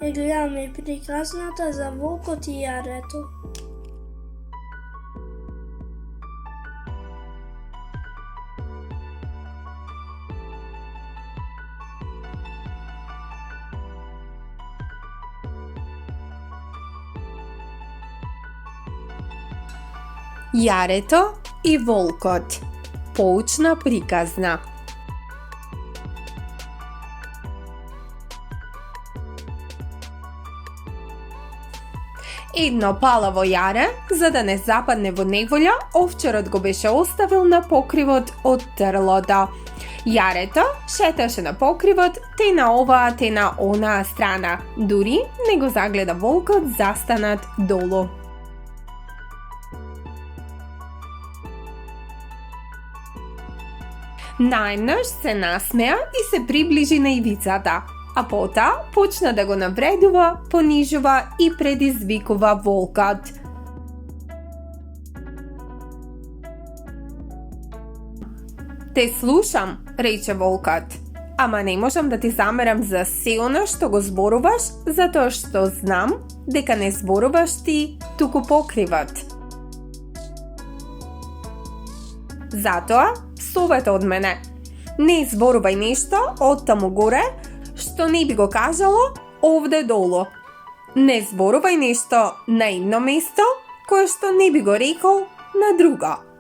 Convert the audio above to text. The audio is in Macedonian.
Ја гледаме приказната за волкот и јарето. Јарето и волкот. Поучна приказна. Едно палаво јаре, за да не западне во неволја, овчарот го беше оставил на покривот од трлото. Јарето шеташе на покривот, те на оваа, те на онаа страна. Дури не го загледа волкот застанат долу. Најнаш се насмеа и се приближи на ивицата, а потоа почна да го навредува, понижува и предизвикува волкот. Те слушам, рече волкот, ама не можам да ти замерам за се она што го зборуваш, затоа што знам дека не зборуваш ти, туку покривот. Затоа, совета од мене, не зборувај нешто од таму горе, што не би го кажало овде долу. Не зборувај нешто на едно место, кое што не би го рекол на друго.